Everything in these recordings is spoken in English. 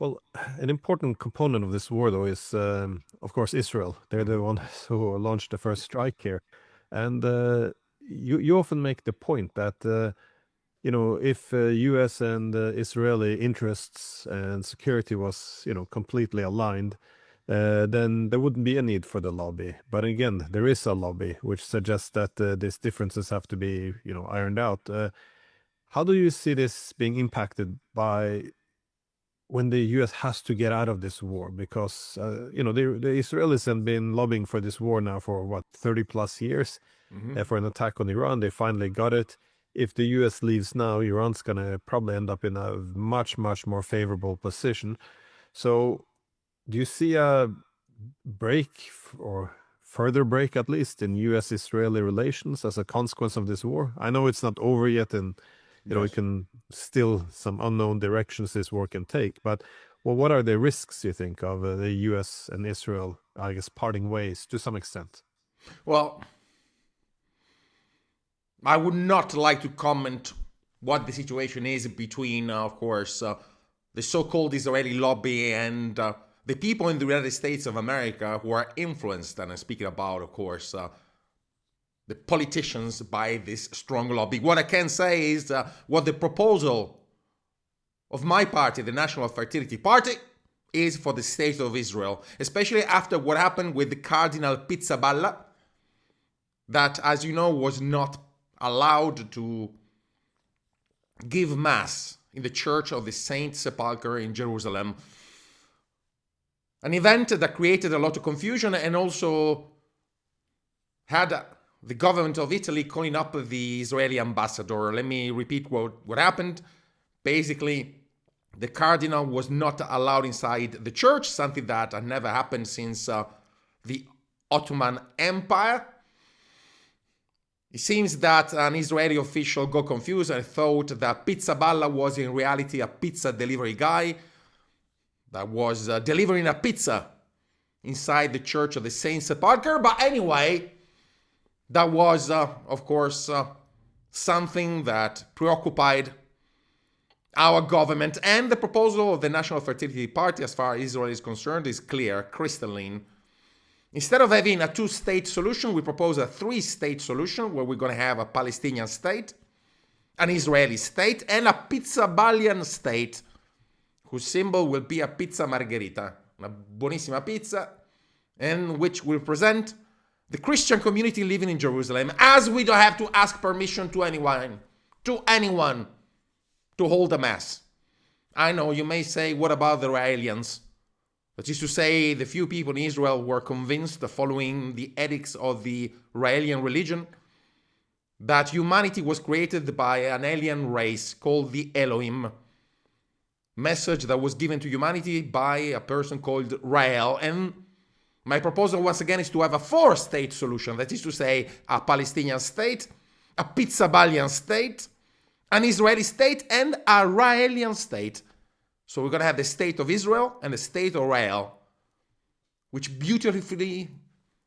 Well, an important component of this war, though, is of course Israel. They're the ones who launched the first strike here, and you often make the point that if U.S. and Israeli interests and security was completely aligned, then there wouldn't be a need for the lobby. But again, there is a lobby, which suggests that these differences have to be ironed out. How do you see this being impacted by when the U.S. has to get out of this war? Because the Israelis have been lobbying for this war now for what, 30 plus years, for an attack on Iran. They finally got it. If the U.S. leaves now, Iran's gonna probably end up in a much, much more favorable position. So, do you see a break or further break, at least, in U.S.-Israeli relations as a consequence of this war? I know it's not over yet, and Yes. it can still some unknown directions this war can take. But well, what are the risks, you think, of the U.S. and Israel, I guess, parting ways to some extent? Well, I would not like to comment what the situation is between, of course, the so-called Israeli lobby and the people in the United States of America who are influenced, and I'm speaking about, of course, the politicians by this strong lobby. What I can say is what the proposal of my party, the National Fertility Party, is for the state of Israel, especially after what happened with the Cardinal Pizzaballa, that, as you know, was not allowed to give mass in the Church of the Saint Sepulchre in Jerusalem. An event that created a lot of confusion and also had the government of Italy calling up the Israeli ambassador. Let me repeat what happened. Basically, the cardinal was not allowed inside the church, something that had never happened since the Ottoman Empire. It seems that an Israeli official got confused and thought that Pizzaballa was in reality a pizza delivery guy that was delivering a pizza inside the Church of the Saint Sepulchre. But anyway, that was, of course, something that preoccupied our government. And the proposal of the National Fertility Party, as far as Israel is concerned, is clear, crystalline. Instead of having a two-state solution, we propose a three-state solution where we're going to have a Palestinian state, an Israeli state, and a Pizzaballian state, whose symbol will be a pizza margherita, una buonissima pizza, and which will represent the Christian community living in Jerusalem, as we don't have to ask permission to anyone to hold a mass. I know you may say, what about the Israelis? That is to say, the few people in Israel were convinced, following the edicts of the Israeli religion, that humanity was created by an alien race called the Elohim. Message that was given to humanity by a person called Rael. And my proposal, once again, is to have a four-state solution. That is to say, a Palestinian state, a Pizzaballian state, an Israeli state, and a Raelian state. So we're going to have the state of Israel and the state of Rael, which beautifully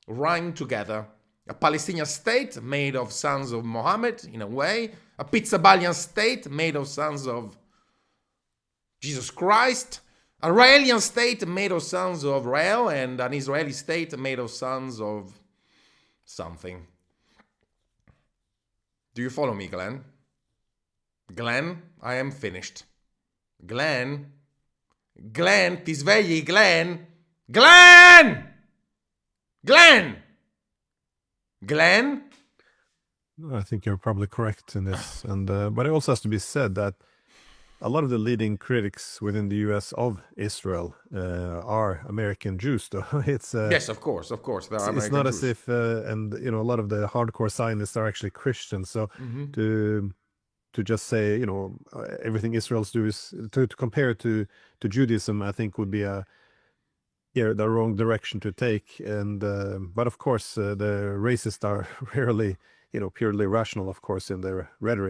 rhyme together. A Palestinian state made of sons of Mohammed, in a way. A Pizzaballian state made of sons of Jesus Christ. A Raelian state made of sons of Rael, and an Israeli state made of sons of something. Do you follow me, Glenn? Glenn, I am finished. Glenn, ti svegli, Glenn? Glenn! I think you're probably correct in this, and but it also has to be said that a lot of the leading critics within the U.S. of Israel are American Jews, though. Yes, of course, there are it's American not Jews. as if, and a lot of the hardcore Zionists are actually Christians. So to just say, everything Israel's do is to compare it to Judaism, I think would be the wrong direction to take. And but of course, the racists are rarely, purely rational, of course, in their rhetoric.